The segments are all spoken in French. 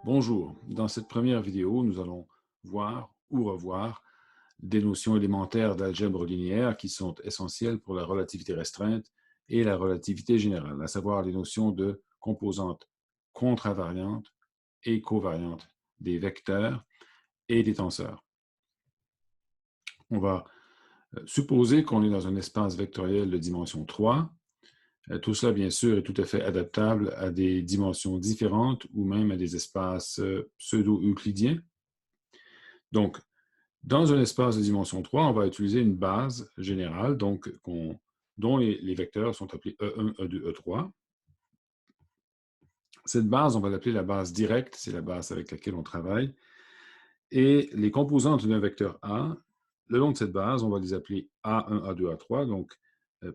Bonjour, dans cette première vidéo, nous allons voir ou revoir des notions élémentaires d'algèbre linéaire qui sont essentielles pour la relativité restreinte et la relativité générale, à savoir les notions de composantes contravariantes et covariantes des vecteurs et des tenseurs. On va supposer qu'on est dans un espace vectoriel de dimension 3. Tout cela, bien sûr, est tout à fait adaptable à des dimensions différentes ou même à des espaces pseudo-euclidiens. Donc, dans un espace de dimension 3, on va utiliser une base générale dont les vecteurs sont appelés E1, E2, E3. Cette base, on va l'appeler la base directe, c'est la base avec laquelle on travaille. Et les composantes d'un vecteur A, le long de cette base, on va les appeler A1, A2, A3, donc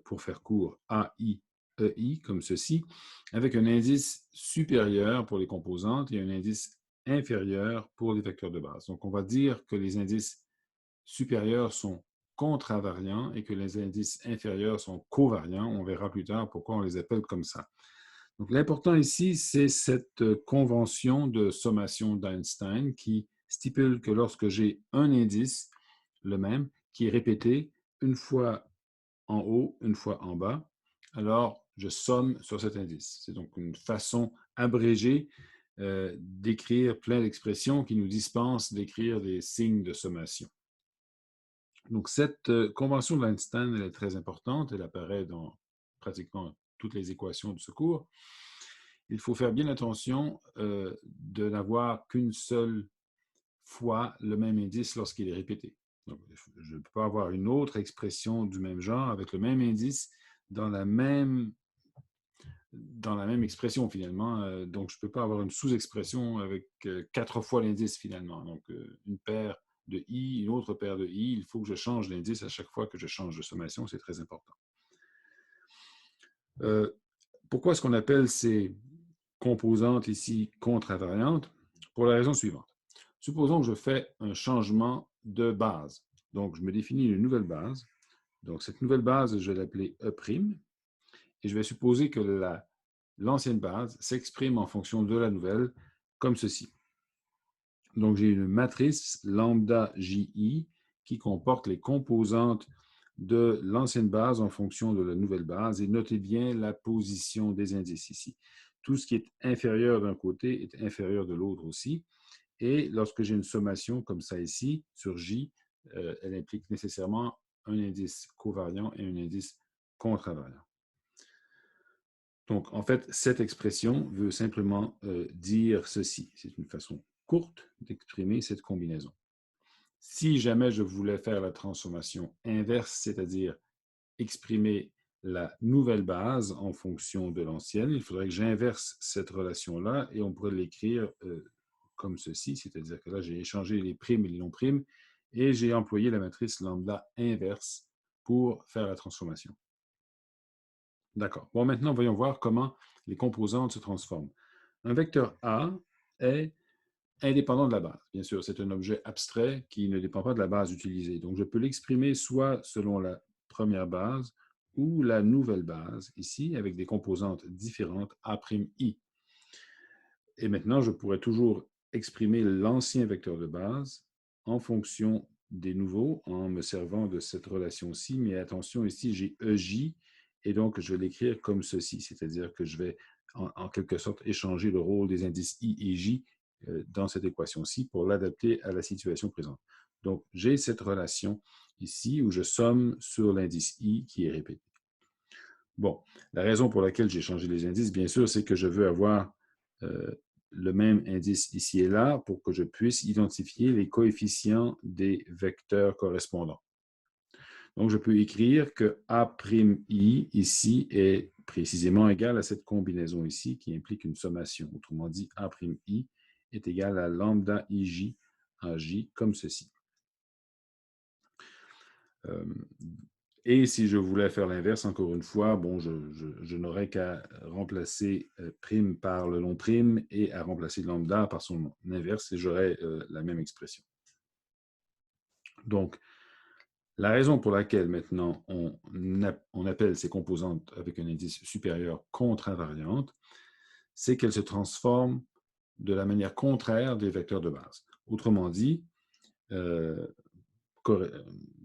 pour faire court, AI, EI, comme ceci, avec un indice supérieur pour les composantes et un indice inférieur pour les vecteurs de base. Donc, on va dire que les indices supérieurs sont contravariants et que les indices inférieurs sont covariants. On verra plus tard pourquoi on les appelle comme ça. Donc, l'important ici, c'est cette convention de sommation d'Einstein qui stipule que lorsque j'ai un indice, le même, qui est répété une fois en haut, une fois en bas, alors je somme sur cet indice. C'est donc une façon abrégée d'écrire plein d'expressions qui nous dispensent d'écrire des signes de sommation. Donc, cette convention d'Einstein, elle est très importante. Elle apparaît dans pratiquement toutes les équations du secours. Il faut faire bien attention de n'avoir qu'une seule fois le même indice lorsqu'il est répété. Donc, je ne peux pas avoir une autre expression du même genre avec le même indice dans la même expression finalement. Donc, je ne peux pas avoir une sous-expression avec 4 fois l'indice finalement. Donc, une paire de i, une autre paire de i, il faut que je change l'indice à chaque fois que je change de sommation, c'est très important. Pourquoi est-ce qu'on appelle ces composantes ici contravariantes? Pour la raison suivante. Supposons que je fais un changement de base. Donc, je me définis une nouvelle base. Donc, cette nouvelle base, je vais l'appeler E', et je vais supposer que l'ancienne base s'exprime en fonction de la nouvelle, comme ceci. Donc, j'ai une matrice lambda JI qui comporte les composantes de l'ancienne base en fonction de la nouvelle base. Et notez bien la position des indices ici. Tout ce qui est inférieur d'un côté est inférieur de l'autre aussi. Et lorsque j'ai une sommation comme ça ici, sur J, elle implique nécessairement un indice covariant et un indice contravariant. Donc, en fait, cette expression veut simplement dire ceci. C'est une façon courte d'exprimer cette combinaison. Si jamais je voulais faire la transformation inverse, c'est-à-dire exprimer la nouvelle base en fonction de l'ancienne, il faudrait que j'inverse cette relation-là et on pourrait l'écrire comme ceci, c'est-à-dire que là, j'ai échangé les primes et les non-primes et j'ai employé la matrice lambda inverse pour faire la transformation. D'accord. Bon, maintenant, voyons voir comment les composantes se transforment. Un vecteur A est indépendant de la base. Bien sûr, c'est un objet abstrait qui ne dépend pas de la base utilisée. Donc, je peux l'exprimer soit selon la première base ou la nouvelle base, ici, avec des composantes différentes, A'I. Et maintenant, je pourrais toujours exprimer l'ancien vecteur de base en fonction des nouveaux, en me servant de cette relation-ci. Mais attention, ici, j'ai EJ, et donc je vais l'écrire comme ceci, c'est-à-dire que je vais en quelque sorte échanger le rôle des indices I et J dans cette équation-ci pour l'adapter à la situation présente. Donc, j'ai cette relation ici où je somme sur l'indice I qui est répété. Bon, la raison pour laquelle j'ai changé les indices, bien sûr, c'est que je veux avoir le même indice ici et là pour que je puisse identifier les coefficients des vecteurs correspondants. Donc, je peux écrire que A'I ici est précisément égal à cette combinaison ici qui implique une sommation. Autrement dit, A'I est égal à lambda IJ en J comme ceci. Et si je voulais faire l'inverse, encore une fois, bon, je n'aurais qu'à remplacer prime par le long prime et à remplacer lambda par son inverse et j'aurais la même expression. Donc, la raison pour laquelle maintenant on appelle ces composantes avec un indice supérieur contravariantes, c'est qu'elles se transforment de la manière contraire des vecteurs de base. Autrement dit,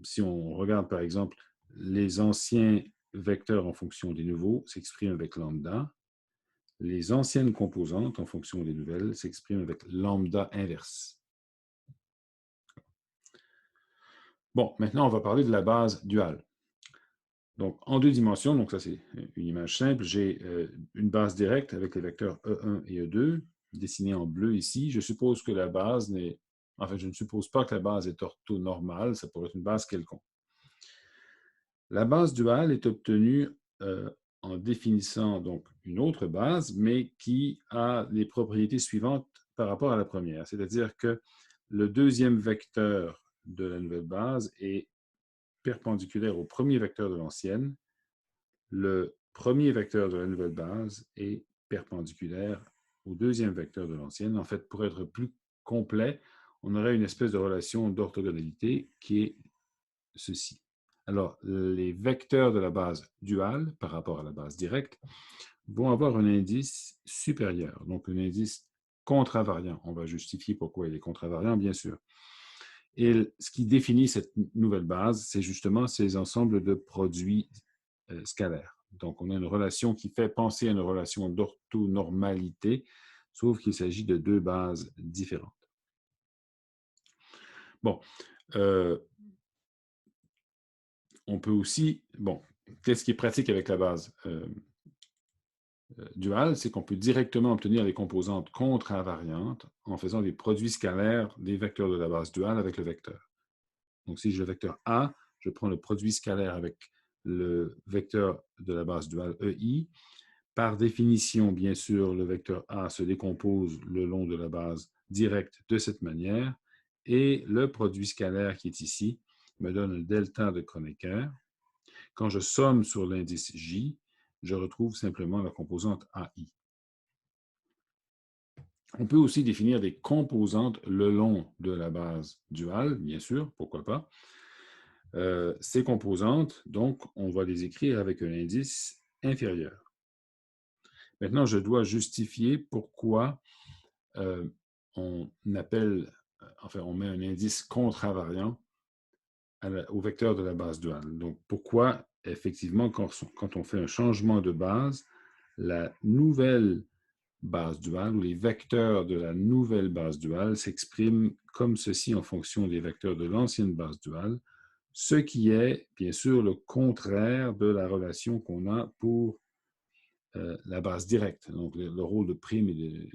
si on regarde par exemple les anciens vecteurs en fonction des nouveaux s'expriment avec lambda, les anciennes composantes en fonction des nouvelles s'expriment avec lambda inverse. Bon, maintenant on va parler de la base duale. Donc en deux dimensions, donc ça c'est une image simple, j'ai une base directe avec les vecteurs E1 et E2, dessinés en bleu ici. Je suppose que la base n'est... En fait, je ne suppose pas que la base est orthonormale, ça pourrait être une base quelconque. La base duale est obtenue en définissant donc une autre base, mais qui a les propriétés suivantes par rapport à la première. C'est-à-dire que le deuxième vecteur de la nouvelle base est perpendiculaire au premier vecteur de l'ancienne. Le premier vecteur de la nouvelle base est perpendiculaire au deuxième vecteur de l'ancienne. En fait, pour être plus complet, on aurait une espèce de relation d'orthogonalité qui est ceci. Alors, les vecteurs de la base duale par rapport à la base directe vont avoir un indice supérieur, donc un indice contravariant. On va justifier pourquoi il est contravariant, bien sûr. Et ce qui définit cette nouvelle base, c'est justement ces ensembles de produits scalaires. Donc, on a une relation qui fait penser à une relation d'orthonormalité, sauf qu'il s'agit de deux bases différentes. Bon, on peut aussi, bon, qu'est-ce qui est pratique avec la base duale, c'est qu'on peut directement obtenir les composantes contravariantes en faisant des produits scalaires des vecteurs de la base duale avec le vecteur. Donc, si j'ai le vecteur A, je prends le produit scalaire avec le vecteur de la base duale EI. Par définition, bien sûr, le vecteur A se décompose le long de la base directe de cette manière, et le produit scalaire qui est ici me donne un delta de Kronecker. Quand je somme sur l'indice J, je retrouve simplement la composante AI. On peut aussi définir des composantes le long de la base duale, bien sûr, pourquoi pas. Ces composantes, donc, on va les écrire avec un indice inférieur. Maintenant, je dois justifier pourquoi on appelle, enfin, on met un indice contravariant au vecteur de la base duale. Donc, pourquoi, effectivement, quand on fait un changement de base, la nouvelle base duale ou les vecteurs de la nouvelle base duale s'expriment comme ceci en fonction des vecteurs de l'ancienne base duale, ce qui est, bien sûr, le contraire de la relation qu'on a pour la base directe. Donc, le rôle de prime et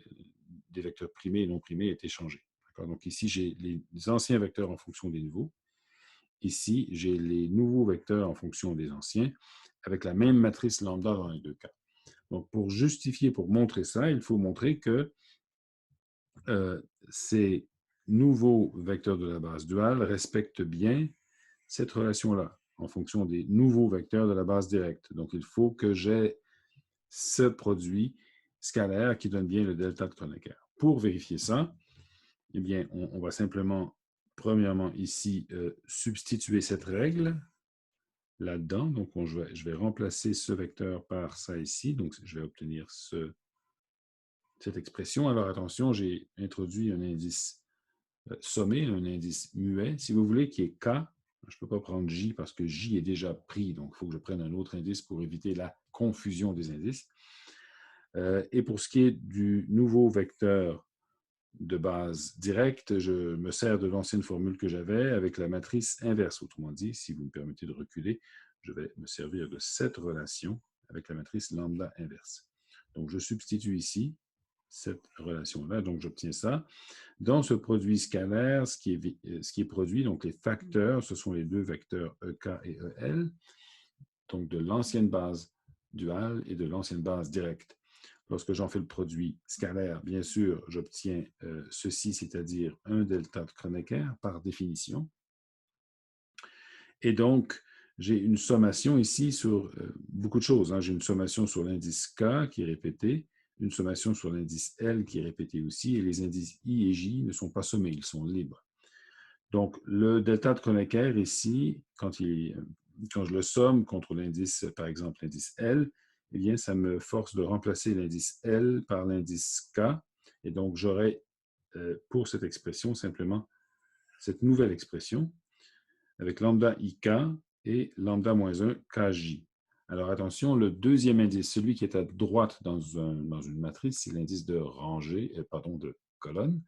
des vecteurs primés et non primés est échangé. Donc, ici, j'ai les anciens vecteurs en fonction des nouveaux. Ici, j'ai les nouveaux vecteurs en fonction des anciens, avec la même matrice lambda dans les deux cas. Donc, pour justifier, pour montrer ça, il faut montrer que ces nouveaux vecteurs de la base duale respectent bien cette relation-là, en fonction des nouveaux vecteurs de la base directe. Donc, il faut que j'ai ce produit scalaire qui donne bien le delta de Kronecker. Pour vérifier ça, eh bien, on va simplement, premièrement, ici, substituer cette règle là-dedans. Donc, je vais remplacer ce vecteur par ça ici. Donc, je vais obtenir cette expression. Alors, attention, j'ai introduit un indice sommé, un indice muet, si vous voulez, qui est K. Je ne peux pas prendre J parce que J est déjà pris. Donc, il faut que je prenne un autre indice pour éviter la confusion des indices. Et pour ce qui est du nouveau vecteur de base directe, je me sers de l'ancienne formule que j'avais avec la matrice inverse. Autrement dit, si vous me permettez de reculer, je vais me servir de cette relation avec la matrice lambda inverse. Donc, je substitue ici cette relation-là, donc j'obtiens ça. Dans ce produit scalaire, ce qui est produit, donc les facteurs, ce sont les deux vecteurs EK et EL, donc de l'ancienne base duale et de l'ancienne base directe. Lorsque j'en fais le produit scalaire, bien sûr, j'obtiens ceci, c'est-à-dire un delta de Kronecker par définition. Et donc, j'ai une sommation ici sur beaucoup de choses. J'ai une sommation sur l'indice K qui est répété, une sommation sur l'indice L qui est répété aussi, et les indices I et J ne sont pas sommés, ils sont libres. Donc, le delta de Kronecker ici, quand je le somme contre l'indice, par exemple l'indice L, eh bien, ça me force de remplacer l'indice L par l'indice K, Et donc, j'aurai pour cette expression simplement cette nouvelle expression avec lambda ik et lambda moins 1 kj. Alors attention, le deuxième indice, celui qui est à droite dans une matrice, c'est l'indice de rangée, de colonne.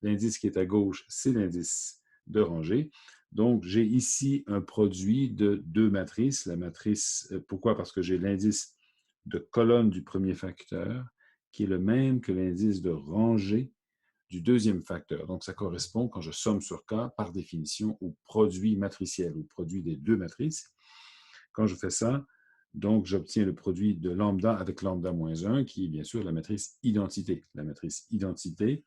L'indice qui est à gauche, c'est l'indice de rangée. Donc, j'ai ici un produit de deux matrices. La matrice, pourquoi? Parce que j'ai l'indice de colonne du premier facteur qui est le même que l'indice de rangée du deuxième facteur. Donc, ça correspond, quand je somme sur K, par définition, au produit matriciel, au produit des deux matrices. Quand je fais ça, donc, j'obtiens le produit de lambda avec lambda moins 1, qui est bien sûr la matrice identité. La matrice identité,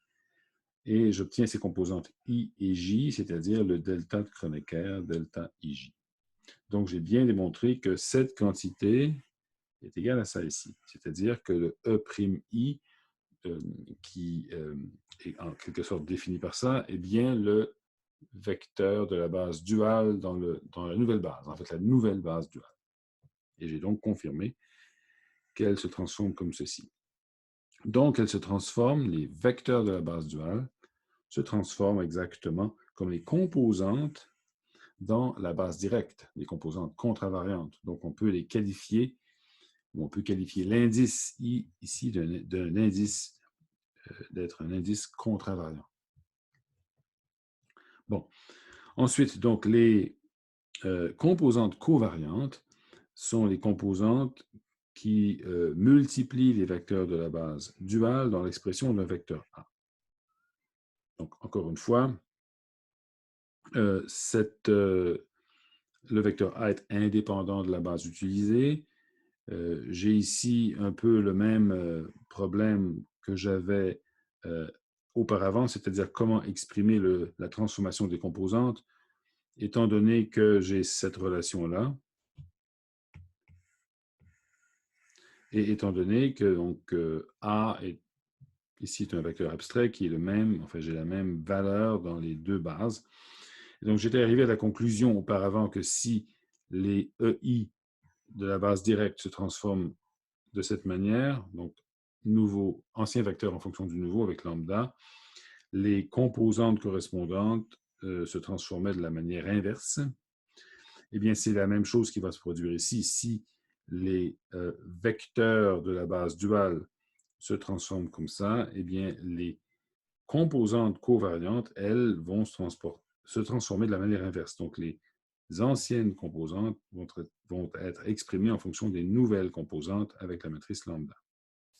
et j'obtiens ses composantes I et J, c'est-à-dire le delta de Kronecker, delta IJ. Donc, j'ai bien démontré que cette quantité est égale à ça ici, c'est-à-dire que le E'I, qui est en quelque sorte défini par ça, est bien le vecteur de la base duale dans la nouvelle base, en fait la nouvelle base duale. Et j'ai donc confirmé qu'elle se transforme comme ceci. Donc, elle se transforme, les vecteurs de la base duale se transforment exactement comme les composantes dans la base directe, les composantes contravariantes. Donc, on peut les qualifier, ou on peut qualifier l'indice I ici d'un indice, d'être un indice contravariant. Bon. Ensuite, donc, les composantes covariantes sont les composantes qui multiplient les vecteurs de la base duale dans l'expression d'un vecteur A. Donc, encore une fois, le vecteur A est indépendant de la base utilisée. J'ai ici un peu le même problème que j'avais auparavant, c'est-à-dire comment exprimer la transformation des composantes, étant donné que j'ai cette relation-là, et étant donné que donc, A est ici un vecteur abstrait qui est le même, enfin j'ai la même valeur dans les deux bases. Et donc j'étais arrivé à la conclusion auparavant que si les EI de la base directe se transforment de cette manière, donc ancien vecteur en fonction du nouveau avec lambda, les composantes correspondantes se transformaient de la manière inverse. Eh bien, c'est la même chose qui va se produire ici. Si les vecteurs de la base duale se transforment comme ça, eh bien, les composantes covariantes, elles, vont se transformer de la manière inverse. Donc, les anciennes composantes vont être exprimées en fonction des nouvelles composantes avec la matrice lambda.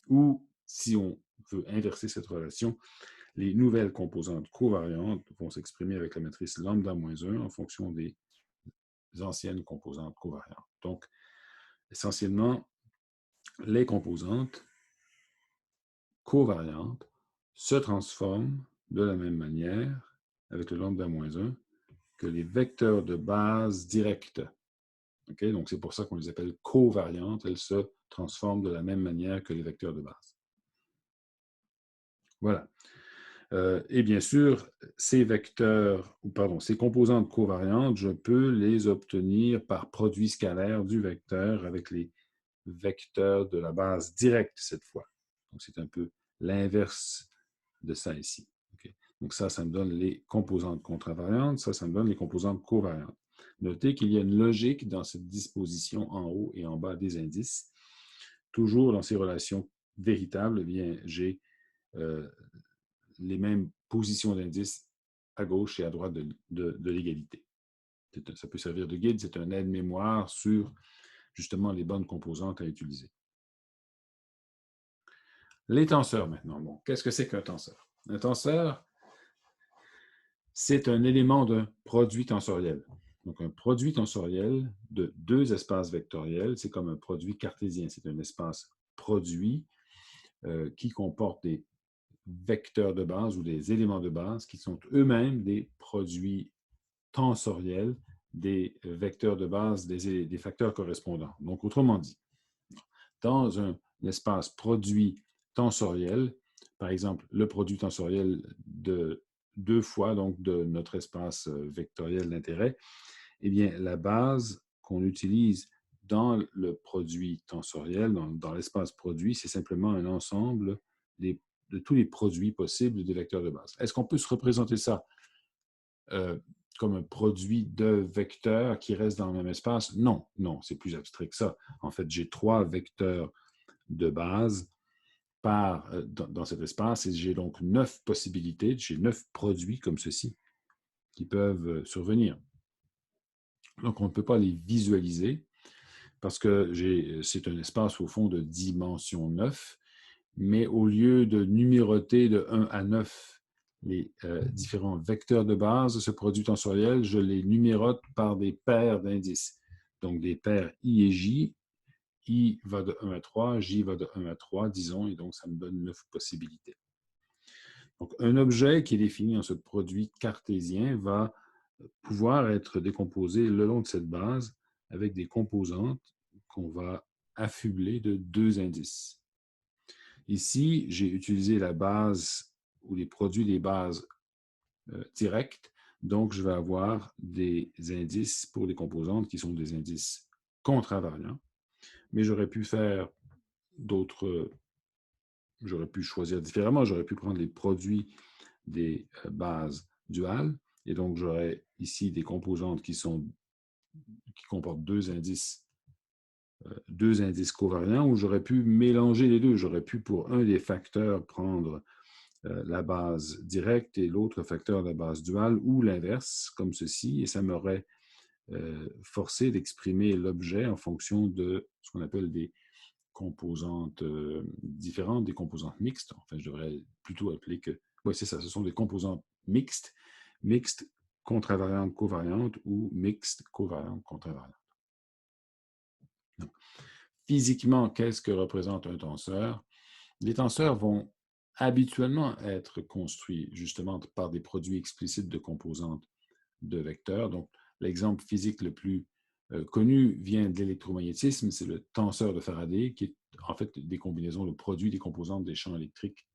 Ou, si on veut inverser cette relation, les nouvelles composantes covariantes vont s'exprimer avec la matrice lambda moins 1 en fonction des anciennes composantes covariantes. Donc, essentiellement, les composantes covariantes se transforment de la même manière avec le lambda moins 1 que les vecteurs de base directs. Okay? Donc, c'est pour ça qu'on les appelle covariantes. Elles se transforment de la même manière que les vecteurs de base. Voilà. Et bien sûr, ces composantes covariantes, je peux les obtenir par produit scalaire du vecteur avec les vecteurs de la base directe cette fois. Donc, c'est un peu l'inverse de ça ici. Okay? Donc, ça me donne les composantes contravariantes. Ça me donne les composantes covariantes. Notez qu'il y a une logique dans cette disposition en haut et en bas des indices. Toujours dans ces relations véritables, eh bien, j'ai les mêmes positions d'indices à gauche et à droite de l'égalité. Ça peut servir de guide, c'est un aide-mémoire sur justement les bonnes composantes à utiliser. Les tenseurs maintenant. Bon, qu'est-ce que c'est qu'un tenseur? Un tenseur, c'est un élément d'un produit tensoriel. Donc, un produit tensoriel de deux espaces vectoriels, c'est comme un produit cartésien. C'est un espace produit qui comporte des vecteurs de base ou des éléments de base qui sont eux-mêmes des produits tensoriels des vecteurs de base des facteurs correspondants. Donc, autrement dit, dans un espace produit tensoriel, par exemple, le produit tensoriel de deux fois donc de notre espace vectoriel d'intérêt, eh bien, la base qu'on utilise dans le produit tensoriel, dans l'espace produit, c'est simplement un ensemble des tous les produits possibles des vecteurs de base. Est-ce qu'on peut se représenter ça comme un produit de vecteurs qui reste dans le même espace? Non, non, c'est plus abstrait que ça. En fait, j'ai 3 vecteurs de base dans cet espace et j'ai donc 9 possibilités, j'ai 9 produits comme ceci qui peuvent survenir. Donc, on ne peut pas les visualiser parce que c'est un espace au fond de dimension 9, mais au lieu de numéroter de 1 à 9 les différents vecteurs de base de ce produit tensoriel, je les numérote par des paires d'indices. Donc, des paires I et J. I va de 1 à 3, J va de 1 à 3, disons, et donc ça me donne 9 possibilités. Donc, un objet qui est défini dans ce produit cartésien va pouvoir être décomposé le long de cette base avec des composantes qu'on va affubler de 2 indices. Ici, j'ai utilisé la base ou les produits des bases directes, donc je vais avoir des indices pour les composantes qui sont des indices contravariants, mais j'aurais pu faire j'aurais pu choisir différemment, j'aurais pu prendre les produits des bases duales, et donc j'aurais ici des composantes qui comportent deux indices covariants, où j'aurais pu mélanger les deux. J'aurais pu, pour un des facteurs, prendre la base directe et l'autre facteur la base duale, ou l'inverse, comme ceci, et ça m'aurait forcé d'exprimer l'objet en fonction de ce qu'on appelle des composantes différentes, des composantes mixtes. Enfin, je devrais plutôt appeler que... Oui, c'est ça, ce sont des composantes mixtes, contravariantes, covariantes, ou mixtes, covariantes, contravariantes. Donc, physiquement, qu'est-ce que représente un tenseur? Les tenseurs vont habituellement être construits justement par des produits explicites de composantes de vecteurs. Donc, l'exemple physique le plus connu vient de l'électromagnétisme, c'est le tenseur de Faraday, qui est en fait des combinaisons, le produit des composantes des champs électriques,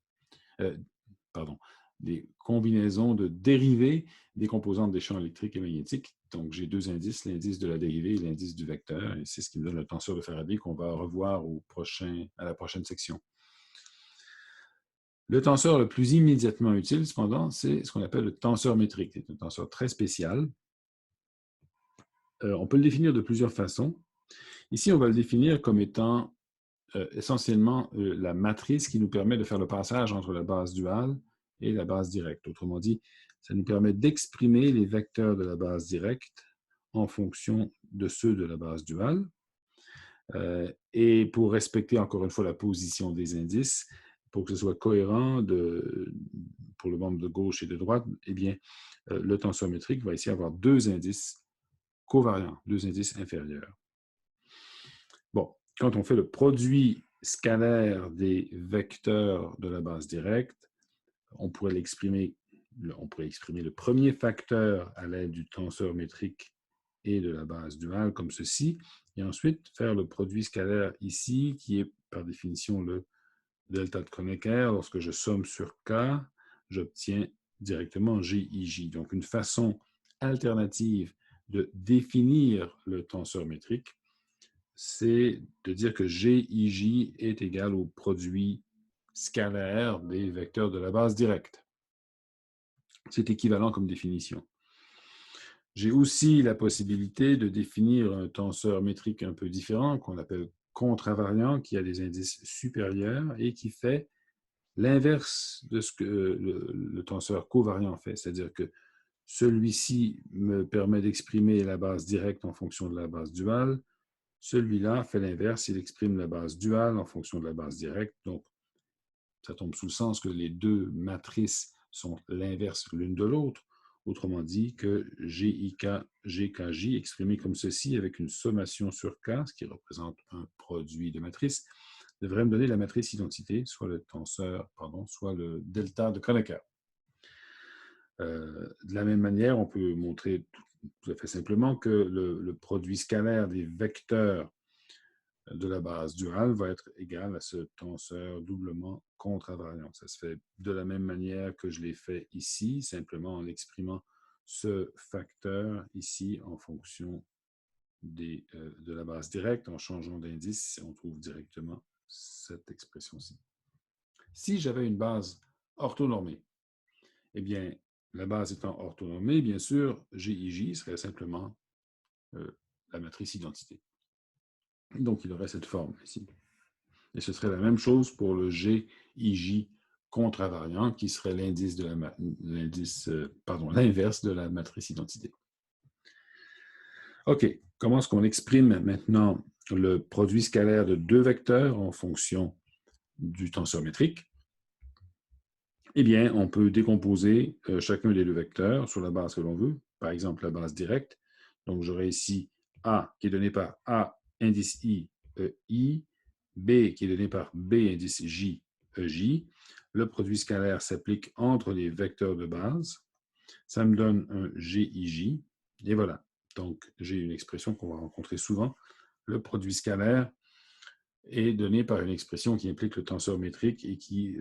pardon, des combinaisons de dérivés des composantes des champs électriques et magnétiques. Donc, j'ai deux indices, l'indice de la dérivée et l'indice du vecteur, et c'est ce qui me donne le tenseur de Faraday qu'on va revoir à la prochaine section. Le tenseur le plus immédiatement utile, cependant, c'est ce qu'on appelle le tenseur métrique. C'est un tenseur très spécial. On peut le définir de plusieurs façons. Ici, on va le définir comme étant essentiellement la matrice qui nous permet de faire le passage entre la base duale et la base directe. Autrement dit, ça nous permet d'exprimer les vecteurs de la base directe en fonction de ceux de la base duale. Et pour respecter encore une fois la position des indices, pour que ce soit cohérent pour le membre de gauche et de droite, eh bien, le tenseur métrique va ici avoir deux indices covariants, deux indices inférieurs. Bon, quand on fait le produit scalaire des vecteurs de la base directe, on pourrait exprimer le premier facteur à l'aide du tenseur métrique et de la base duale comme ceci, et ensuite faire le produit scalaire ici, qui est par définition le delta de Kronecker. Lorsque je somme sur K, j'obtiens directement GIJ. Donc, une façon alternative de définir le tenseur métrique, c'est de dire que GIJ est égal au produit scalaire des vecteurs de la base directe. C'est équivalent comme définition. J'ai aussi la possibilité de définir un tenseur métrique un peu différent, qu'on appelle contravariant, qui a des indices supérieurs et qui fait l'inverse de ce que le tenseur covariant fait, c'est-à-dire que celui-ci me permet d'exprimer la base directe en fonction de la base duale, celui-là fait l'inverse, il exprime la base duale en fonction de la base directe, donc ça tombe sous le sens que les deux matrices sont l'inverse l'une de l'autre. Autrement dit, que GIK, GKJ, exprimé comme ceci avec une sommation sur K, ce qui représente un produit de matrice, devrait me donner la matrice identité, soit le tenseur, soit le delta de Kronecker. De la même manière, on peut montrer tout à fait simplement que le produit scalaire des vecteurs de la base duale va être égal à ce tenseur doublement contravariant. Ça se fait de la même manière que je l'ai fait ici, simplement en exprimant ce facteur ici en fonction de la base directe. En changeant d'indice, on trouve directement cette expression-ci. Si j'avais une base orthonormée, eh bien, la base étant orthonormée, bien sûr, GIJ serait simplement la matrice identité. Donc, il aurait cette forme ici. Et ce serait la même chose pour le GIJ contravariant, qui serait l'inverse de la matrice identité. OK, comment est-ce qu'on exprime maintenant le produit scalaire de deux vecteurs en fonction du tenseur métrique? Eh bien, on peut décomposer chacun des deux vecteurs sur la base que l'on veut, par exemple la base directe. Donc, j'aurai ici A qui est donné par A indice I, I, B qui est donné par B indice J, J. Le produit scalaire s'applique entre les vecteurs de base. Ça me donne un GIJ. Et voilà. Donc, j'ai une expression qu'on va rencontrer souvent. Le produit scalaire est donné par une expression qui implique le tenseur métrique et qui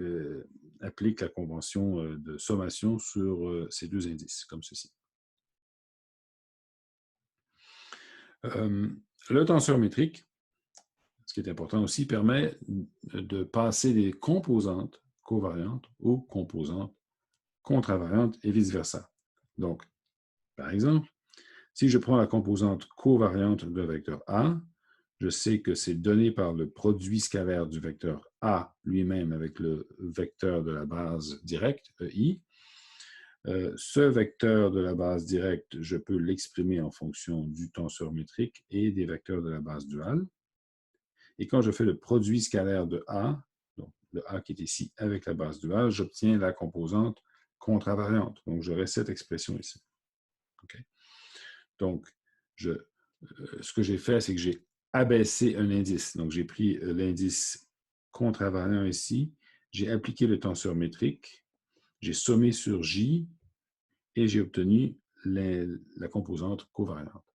applique la convention de sommation sur ces deux indices, comme ceci. Le tenseur métrique, ce qui est important aussi, permet de passer des composantes covariantes aux composantes contravariantes et vice-versa. Donc, par exemple, si je prends la composante covariante d'un vecteur A, je sais que c'est donné par le produit scalaire du vecteur A lui-même avec le vecteur de la base directe, EI. Ce vecteur de la base directe, je peux l'exprimer en fonction du tenseur métrique et des vecteurs de la base duale. Et quand je fais le produit scalaire de A, donc le A qui est ici avec la base duale, j'obtiens la composante contravariante. Donc, j'aurai cette expression ici. Okay? Donc, ce que j'ai fait, c'est que j'ai abaissé un indice. Donc, j'ai pris l'indice contravariant ici, j'ai appliqué le tenseur métrique, j'ai sommé sur J et j'ai obtenu la composante covariante.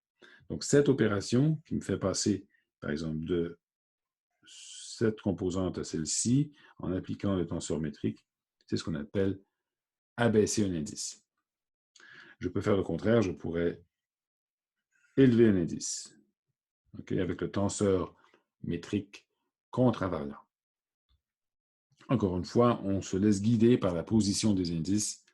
Donc, cette opération qui me fait passer, par exemple, de cette composante à celle-ci, en appliquant le tenseur métrique, c'est ce qu'on appelle abaisser un indice. Je peux faire le contraire, je pourrais élever un indice, okay, avec le tenseur métrique contravariant. Encore une fois, on se laisse guider par la position des indices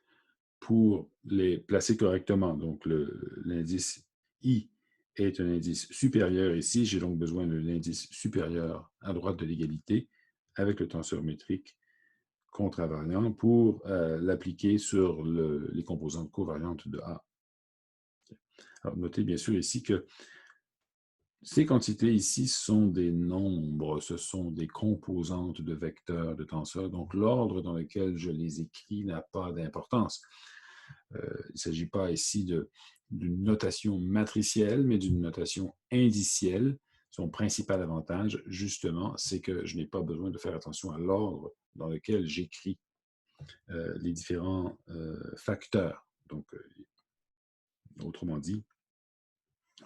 pour les placer correctement. Donc, l'indice I est un indice supérieur ici. J'ai donc besoin d'un indice supérieur à droite de l'égalité avec le tenseur métrique contravariant pour l'appliquer sur les composantes covariantes de A. Alors, notez bien sûr ici que ces quantités ici sont des nombres, ce sont des composantes de vecteurs de tenseurs, donc l'ordre dans lequel je les écris n'a pas d'importance. Il ne s'agit pas ici d'une notation matricielle, mais d'une notation indicielle. Son principal avantage, justement, c'est que je n'ai pas besoin de faire attention à l'ordre dans lequel j'écris les différents facteurs. Donc, autrement dit,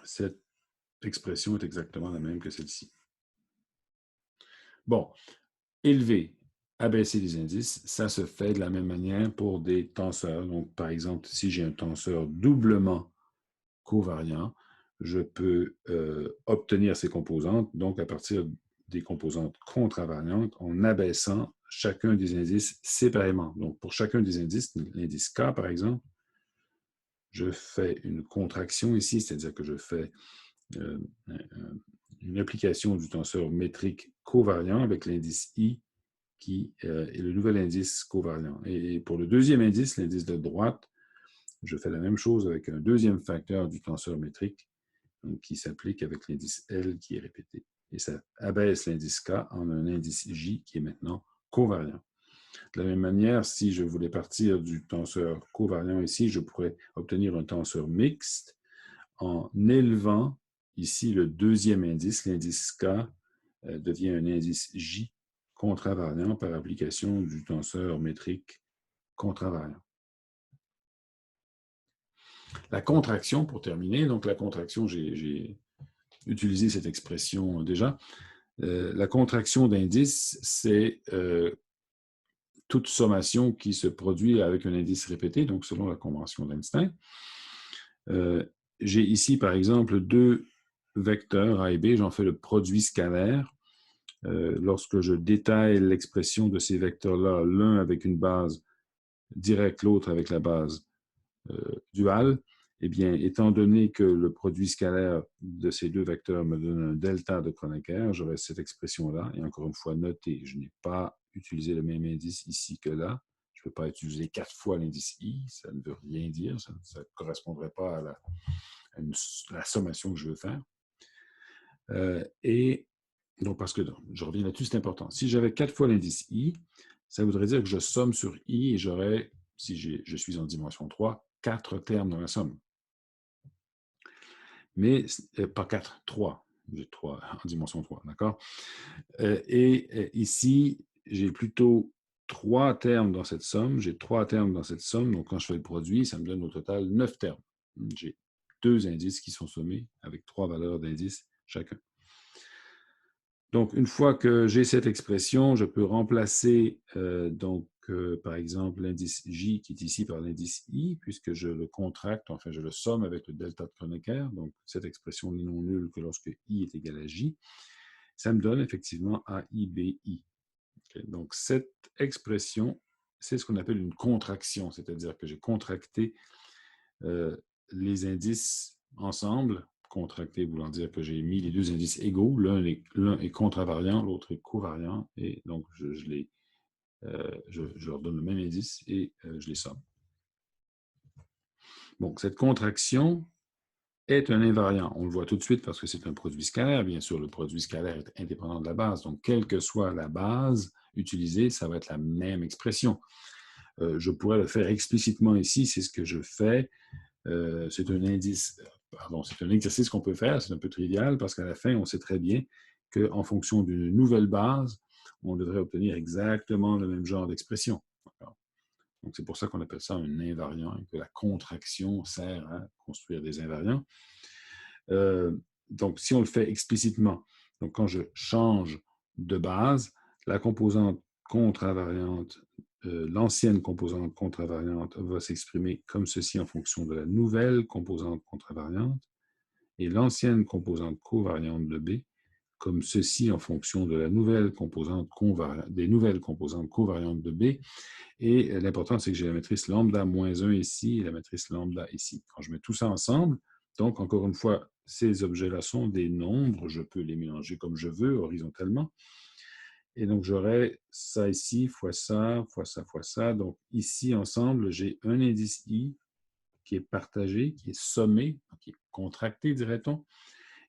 cette expression est exactement la même que celle-ci. Bon, élever, abaisser les indices, ça se fait de la même manière pour des tenseurs. Donc, par exemple, si j'ai un tenseur doublement covariant, je peux obtenir ces composantes, donc à partir des composantes contravariantes, en abaissant chacun des indices séparément. Donc, pour chacun des indices, l'indice K, par exemple, je fais une contraction ici, c'est-à-dire que je fais une application du tenseur métrique covariant avec l'indice I qui est le nouvel indice covariant. Et pour le deuxième indice, l'indice de droite, je fais la même chose avec un deuxième facteur du tenseur métrique donc, qui s'applique avec l'indice L qui est répété. Et ça abaisse l'indice K en un indice J qui est maintenant covariant. De la même manière, si je voulais partir du tenseur covariant ici, je pourrais obtenir un tenseur mixte en élevant ici le deuxième indice, l'indice K devient un indice J contravariant par application du tenseur métrique contravariant. La contraction, pour terminer, donc la contraction, j'ai utilisé cette expression déjà. La contraction d'indice, c'est toute sommation qui se produit avec un indice répété, donc selon la convention d'Einstein. J'ai ici, par exemple, deux vecteurs A et B, j'en fais le produit scalaire. lorsque je détaille l'expression de ces vecteurs-là, l'un avec une base directe, l'autre avec la base duale, eh bien, étant donné que le produit scalaire de ces deux vecteurs me donne un delta de Kronecker, j'aurai cette expression-là, et encore une fois, notez, je n'ai pas utilisé le même indice ici que là. Je ne peux pas utiliser 4 fois l'indice I, ça ne veut rien dire, ça ne correspondrait pas à la sommation que je veux faire. Et donc, parce que je reviens là-dessus, c'est important. Si j'avais 4 fois l'indice I, ça voudrait dire que je somme sur I et j'aurais, si je suis en dimension 3, 4 termes dans la somme. Mais pas 4, 3. J'ai 3 en dimension 3, d'accord? Ici, j'ai plutôt 3 termes dans cette somme. J'ai 3 termes dans cette somme. Donc, quand je fais le produit, ça me donne au total 9 termes. J'ai 2 indices qui sont sommés avec 3 valeurs d'indices chacun. Donc, une fois que j'ai cette expression, je peux remplacer par exemple, l'indice J qui est ici par l'indice I, puisque je le contracte, enfin, je le somme avec le delta de Kronecker. Donc, cette expression n'est non nulle que lorsque I est égal à J. Ça me donne effectivement AIBI. Okay? Donc, cette expression, c'est ce qu'on appelle une contraction, c'est-à-dire que j'ai contracté les indices ensemble, contracté voulant dire que j'ai mis les deux indices égaux, l'un est contravariant, l'autre est covariant, et donc je leur donne le même indice et je les somme. Bon, cette contraction est un invariant. On le voit tout de suite parce que c'est un produit scalaire. Bien sûr, le produit scalaire est indépendant de la base. Donc, quelle que soit la base utilisée, ça va être la même expression. Je pourrais le faire explicitement ici, c'est ce que je fais. C'est un exercice qu'on peut faire, c'est un peu trivial parce qu'à la fin, on sait très bien qu'en fonction d'une nouvelle base, on devrait obtenir exactement le même genre d'expression. Donc, c'est pour ça qu'on appelle ça un invariant et que la contraction sert à construire des invariants. Donc, si on le fait explicitement, donc quand je change de base, la composante contravariante, l'ancienne composante contravariante va s'exprimer comme ceci en fonction de la nouvelle composante contravariante et l'ancienne composante covariante de B comme ceci en fonction de la nouvelle composante des nouvelles composantes covariantes de B. Et l'important, c'est que j'ai la matrice lambda moins 1 ici et la matrice lambda ici. Quand je mets tout ça ensemble, donc encore une fois, ces objets-là sont des nombres, je peux les mélanger comme je veux, horizontalement. Et donc, j'aurai ça ici, fois ça, fois ça, fois ça. Donc, ici, ensemble, j'ai un indice I qui est partagé, qui est sommé, qui est contracté, dirait-on.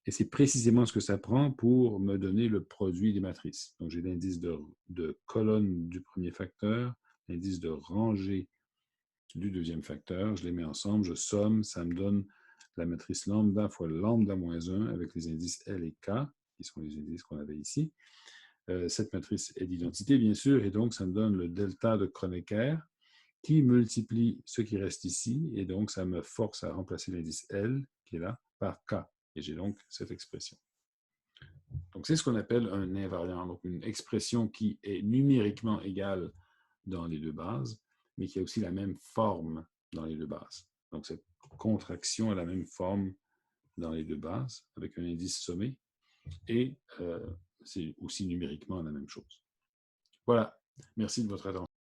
Et c'est précisément ce que ça prend pour me donner le produit des matrices. Donc, j'ai l'indice de colonne du premier facteur, l'indice de rangée du deuxième facteur. Je les mets ensemble, je somme, ça me donne la matrice lambda fois lambda moins 1 avec les indices L et K, qui sont les indices qu'on avait ici. Cette matrice est d'identité, bien sûr, et donc ça me donne le delta de Kronecker qui multiplie ce qui reste ici, et donc ça me force à remplacer l'indice L, qui est là, par K. Et j'ai donc cette expression. Donc, c'est ce qu'on appelle un invariant, donc une expression qui est numériquement égale dans les deux bases, mais qui a aussi la même forme dans les deux bases. Donc, cette contraction a la même forme dans les deux bases, avec un indice sommé, et c'est aussi numériquement la même chose. Voilà. Merci de votre attention.